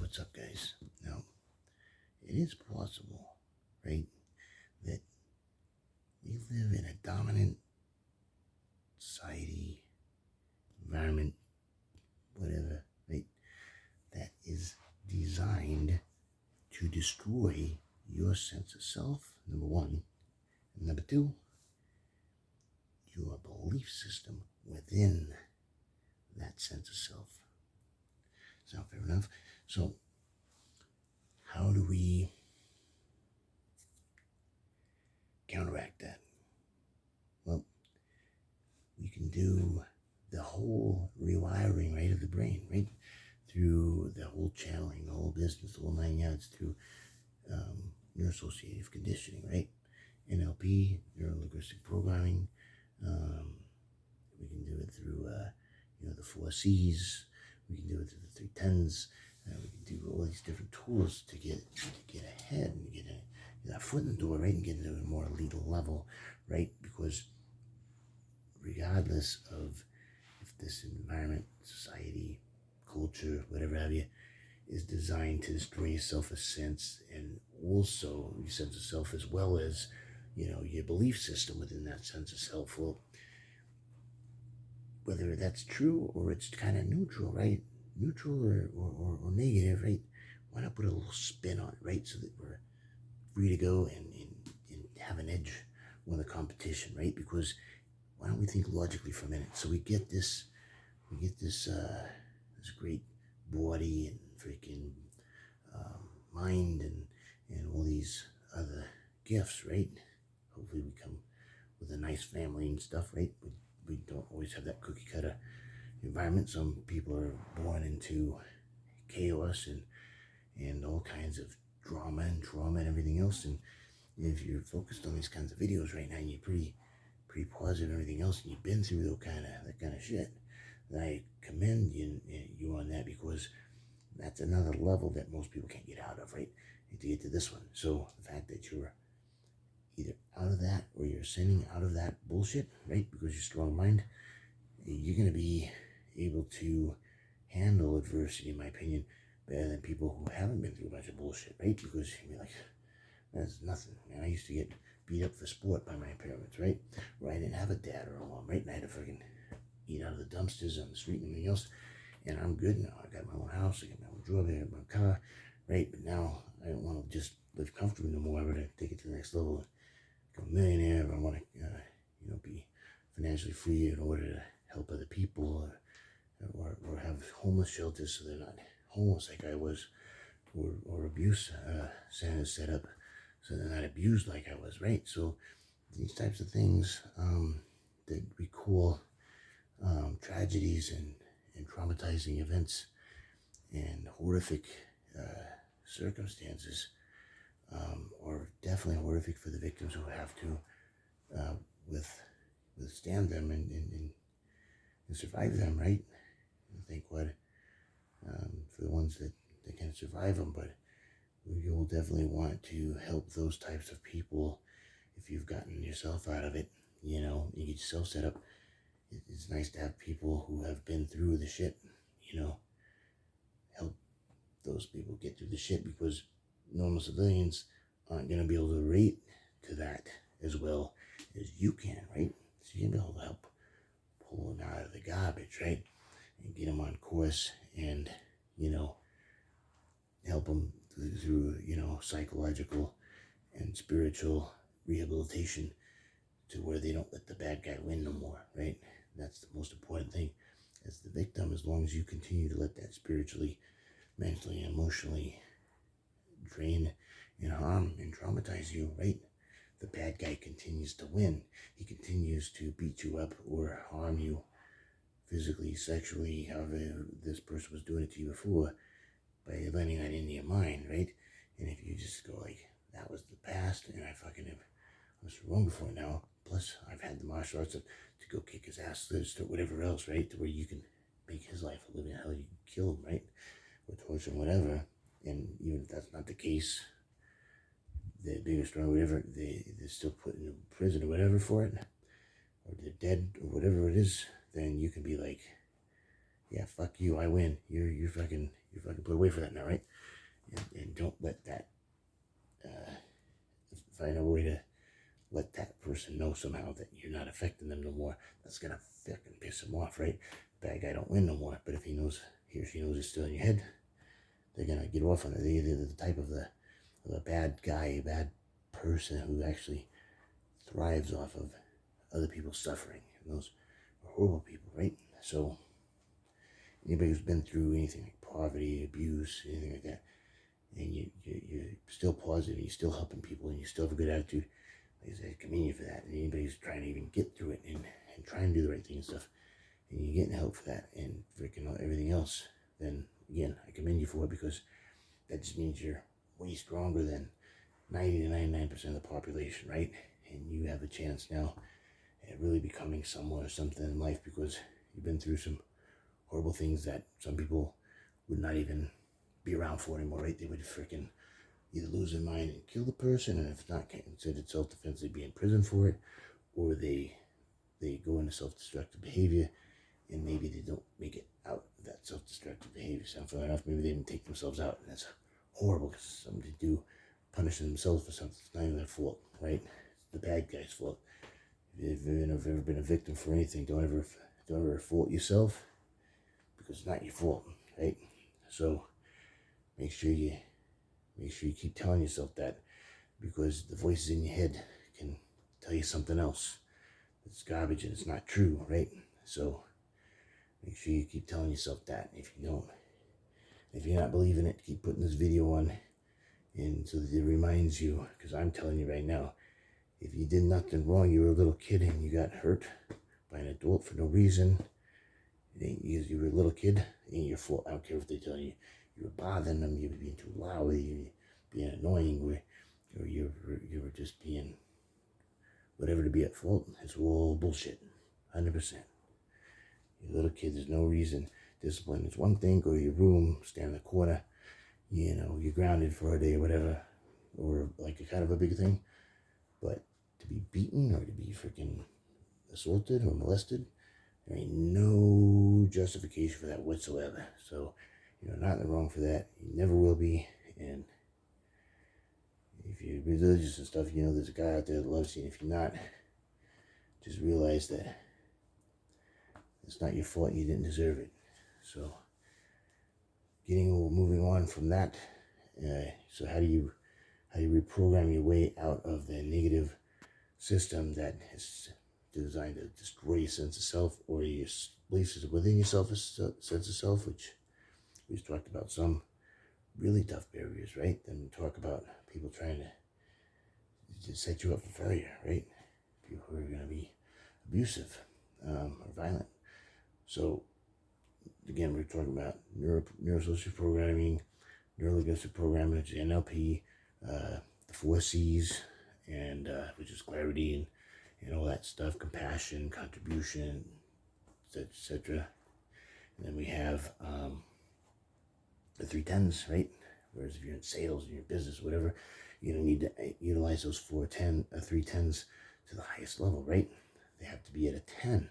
what's up, guys? Now, it is possible, right, that we live in a dominant society, environment, whatever, right, that is designed to destroy your sense of self, number one. And number two, your belief system within that sense of self. Sound fair enough? So, how do we counteract that? Well, we can do the whole rewiring, right, of the brain, right, through the whole channeling, the whole business, the whole 9 yards, through neuroassociative conditioning, right, NLP, neuro-linguistic programming. We can do it through, the 4 C's. We can do it through the 3 10s. We can do all these different tools to get ahead and get that foot in the door, right, and get into a more lethal level, right, because regardless of if this environment, society, culture, whatever have you, is designed to destroy your self-sense and also your sense of self, as well as, your belief system within that sense of self. Well, whether that's true or it's kind of neutral, right? Neutral or negative, right? Why not put a little spin on it, right? So that we're free to go and have an edge on the competition, right? Because why don't we think logically for a minute? So we get this great body and freaking mind and all these other gifts, right? Hopefully we come with a nice family and stuff, right? We don't always have that cookie cutter environment. Some people are born into chaos and all kinds of drama and trauma and everything else. And if you're focused on these kinds of videos right now and you're pretty positive and everything else, and you've been through that kind of shit, then I commend you on that, because that's another level that most people can't get out of, right? To get to this one. So the fact that you're either out of that or you're ascending out of that bullshit, right? Because you're strong mind, you're going to be able to handle adversity, in my opinion, better than people who haven't been through a bunch of bullshit, right? Because you'll be like, that's nothing, man. I used to get beat up for sport by my parents, right? Where I didn't have a dad or a mom, right? And I had to freaking eat out of the dumpsters on the street and everything else. And I'm good now. I got my own house, I got my own job, I got my own car, right? But now I don't want to just live comfortably no more. I want to take it to the next level and become a millionaire. I want to, be financially free in order to help other people, or have homeless shelters so they're not homeless like I was, or abuse centers set up so they're not abused like I was, right? So these types of things that we call tragedies and traumatizing events and horrific circumstances are definitely horrific for the victims who have to withstand them and survive them, right? And thank God for the ones that can survive them. But we will definitely want to help those types of people. If you've gotten yourself out of it, you get yourself set up. It's nice to have people who have been through the shit, help those people get through the shit, because normal civilians aren't going to be able to relate to that as well as you can, right? So you're going to be able to help pull them out of the garbage, right? And get them on course and, help them through, psychological and spiritual rehabilitation to where they don't let the bad guy win no more, right? That's the most important thing. As the victim, as long as you continue to let that spiritually, mentally, and emotionally drain and harm and traumatize you, right? The bad guy continues to win. He continues to beat you up or harm you physically, sexually, however this person was doing it to you before, by letting that into your mind, right? And if you just go like, that was the past, and I was wrong before now, plus I've had the martial arts to go kick his ass, to whatever else, right? To where you can make his life a living hell, you can kill him, right? Or torture him, whatever. And even if that's not the case, they're big or strong, whatever, they're still put in prison or whatever for it, or they're dead or whatever it is, then you can be like, yeah, fuck you, I win. You're fucking put away for that now, right? and don't let that, find a way to let that person know somehow that you're not affecting them no more. That's gonna fucking piss them off, right? Bad guy don't win no more. But if he or she knows it's still in your head, they're gonna get off on it. They're the type of the bad guy, bad person who actually thrives off of other people's suffering. And those are horrible people, right? So anybody who's been through anything like poverty, abuse, anything like that, and you're still positive, you're still helping people, and you still have a good attitude, like I said, I commend you for that. And anybody who's trying to even get through it and try and do the right thing and stuff, and you're getting help for that and freaking everything else, then again, I commend you for it, because that just means you're way stronger than 90 to 99% of the population, right? And you have a chance now at really becoming someone or something in life, because you've been through some horrible things that some people would not even be around for anymore, right? They would freaking either lose their mind and kill the person, and if not considered self-defense, they'd be in prison for it, or they go into self-destructive behavior, and maybe they don't make it out of that self-destructive behavior. Sound fair enough? Maybe they even take themselves out, and that's horrible, because somebody do punishing themselves for something. It's not even their fault, right? It's the bad guy's fault. If you've ever been a victim for anything, don't ever fault yourself, because it's not your fault, right? So make sure you keep telling yourself that, because the voices in your head can tell you something else. It's garbage and it's not true, right? So make sure you keep telling yourself that. If you don't, if you're not believing it, keep putting this video on, and so that it reminds you, because I'm telling you right now, if you did nothing wrong, you were a little kid and you got hurt by an adult for no reason, it ain't because you were a little kid, it ain't your fault. I don't care if they tell you you were bothering them, you were being too loud, you were being annoying, or you were just being whatever to be at fault. It's all bullshit, 100%. You're a little kid, there's no reason. Discipline is one thing. Go to your room, stand in the corner, you're grounded for a day or whatever, or like a kind of a big thing. But to be beaten or to be freaking assaulted or molested, there ain't no justification for that whatsoever. So you're not in the wrong for that. You never will be. And if you're religious and stuff, there's a guy out there that loves you. And if you're not, just realize that it's not your fault. You didn't deserve it. So moving on from that. So how do you reprogram your way out of the negative system that is designed to destroy your sense of self, or your beliefs within yourself, a sense of self, which we've talked about some really tough barriers, right? Then we talk about people trying to set you up for failure, right? People who are going to be abusive or violent. So again, we're talking about neurosocial programming, neurolinguistic programming, which is NLP, the 4Cs, and which is clarity and all that stuff, compassion, contribution, etc. And then we have the 310s, right? Whereas if you're in sales, in your business, whatever, you don't need to utilize those 310s to the highest level, right? They have to be at a 10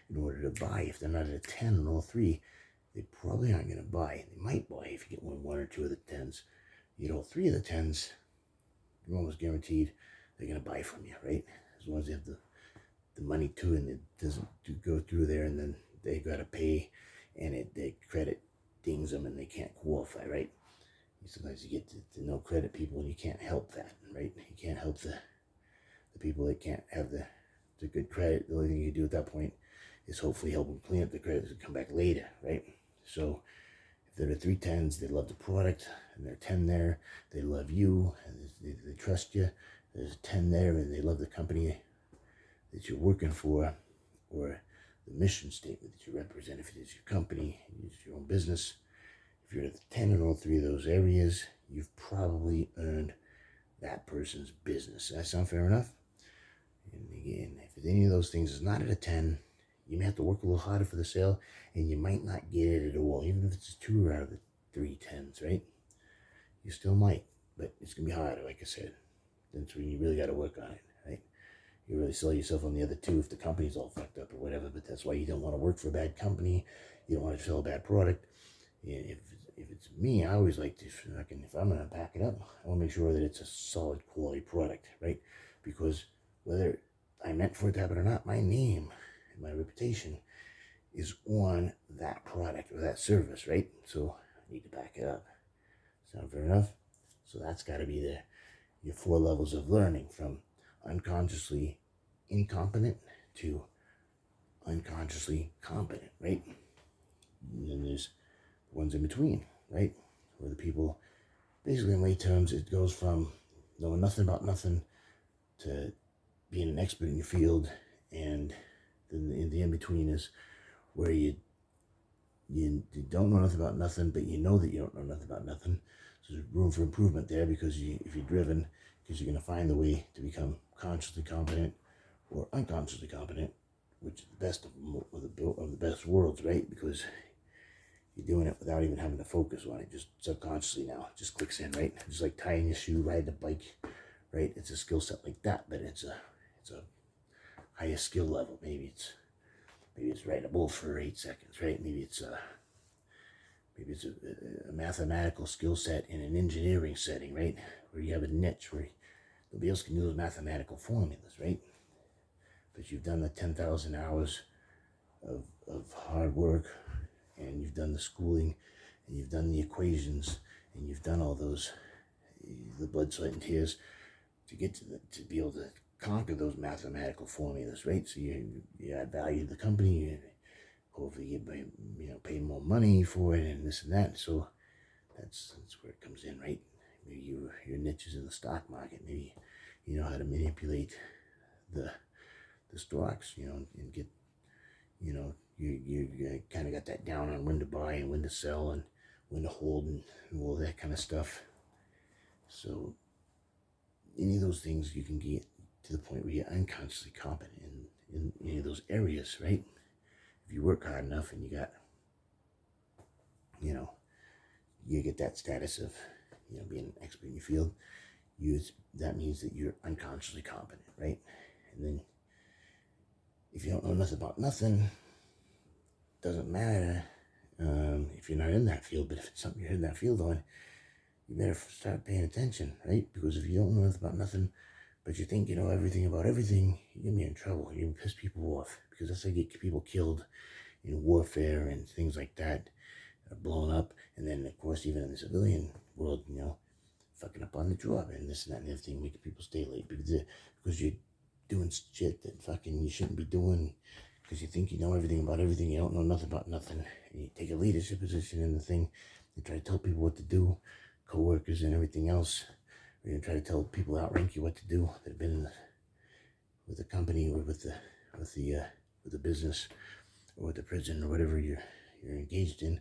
in order to buy. If they're not at a 10 on all three, they probably aren't going to buy. They might buy if you get one or two of the 10s. You get all three of the 10s, you're almost guaranteed they're going to buy from you, right? As long as they have the money too, and it doesn't go through there, and then they got to pay, and the credit dings them, and they can't qualify, right? Sometimes you get to no credit people, and you can't help that, right? You can't help the people that can't have the good credit. The only thing you can do at that point is hopefully help them clean up the credits and come back later, right? So if they're the 310s, they love the product, and they're 10 there, they love you, and they trust you. There's a 10 there, and they love the company that you're working for, or the mission statement that you represent. If it is your company, it's your own business. If you're at the 10 in all three of those areas, you've probably earned that person's business. Does that sound fair enough? And again, if any of those things is not at a 10, you may have to work a little harder for the sale, and you might not get it at all, even if it's 2 out of the 3 10s, right? You still might, but it's going to be harder, like I said. That's when you really got to work on it, right? You really sell yourself on the other 2 if the company's all fucked up or whatever, but that's why you don't want to work for a bad company. You don't want to sell a bad product. If if it's me, I always like to, if I'm going to pack it up, I want to make sure that it's a solid quality product, right? Because whether I meant for it to happen or not, my name and my reputation is on that product or that service, right? So I need to back it up. Sound fair enough? So that's got to be your 4 levels of learning, from unconsciously incompetent to unconsciously competent, right? And then there's the ones in between, right? Where the people, basically in lay terms, it goes from knowing nothing about nothing to being an expert in your field, and then in the in between is where you don't know nothing about nothing, but you know that you don't know nothing about nothing. So there's room for improvement there, because if you're driven, because you're going to find the way to become consciously competent or unconsciously competent, which is the best of the best worlds, right? Because you're doing it without even having to focus on it, just subconsciously now. It just clicks in, right? Just like tying your shoe, riding a bike, right? It's a skill set like that, but it's a higher skill level. Maybe it's riding a bull for 8 seconds, right? Maybe it's a mathematical skill set in an engineering setting, right? Where you have a niche where nobody else can do those mathematical formulas, right? But you've done the 10,000 hours of hard work, and you've done the schooling, and you've done the equations, and you've done all those, the blood, sweat, and tears to get to be able to conquer those mathematical formulas, right? So you add value to the company, you hopefully get pay more money for it, and this and that. So that's where it comes in, right? Maybe your niche is in the stock market. Maybe you know how to manipulate the stocks, and get, you kind of got that down on when to buy and when to sell and when to hold and all that kind of stuff. So any of those things, you can get to the point where you're unconsciously competent in any of those areas, right? If you work hard enough and you got, you get that status of, being an expert in your field, that means that you're unconsciously competent, right? And then if you don't know nothing about nothing, doesn't matter if you're not in that field, but if it's something you're in that field on, you better start paying attention, right? Because if you don't know nothing about nothing, but you think you know everything about everything, you're going to be in trouble. You're going to piss people off, because that's how you get people killed in warfare and things like that, blown up. And then, of course, even in the civilian world, fucking up on the job and this and that and everything, making people stay late because you're doing shit that fucking you shouldn't be doing, because you think you know everything about everything. You don't know nothing about nothing. And you take a leadership position in the thing and try to tell people what to do, co-workers and everything else. Or you try to tell people outrank you what to do that have been with the company or with the business or with the prison or whatever you're engaged in,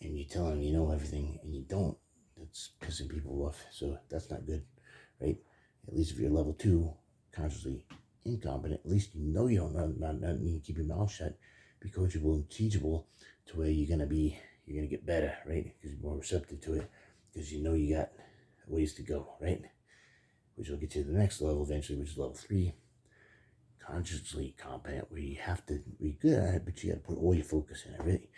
and you tell them you know everything and you don't. That's pissing people off. So that's not good, right? At least if you're level 2, consciously incompetent, at least you know you don't know nothing. You can keep your mouth shut, be coachable and teachable, to where you're gonna get better, right? Because you're more receptive to it, because you know you got ways to go, right? Which will get you to the next level eventually, which is level 3, consciously competent, where you have to be good at it, but you got to put all your focus in it, right?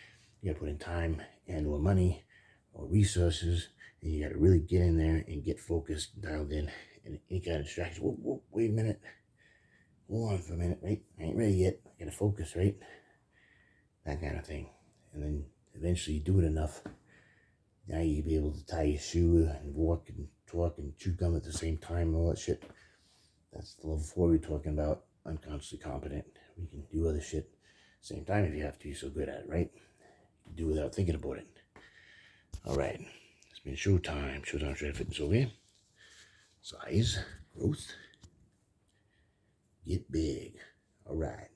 You got to put in time and or money or resources, and you got to really get in there and get focused, dialed in, and any kind of distraction. Whoa, wait a minute. Hold on for a minute, right? I ain't ready yet. I got to focus, right? That kind of thing. And then eventually you do it enough. Now you can be able to tie your shoe and walk and talk and chew gum at the same time and all that shit. That's the level 4 we're talking about, unconsciously competent. We can do other shit at the same time if you have to. You're so good at it, right? You can do it without thinking about it. All right. It's been showtime. Showtime Shred Fitness over here. Size, growth, get big. All right.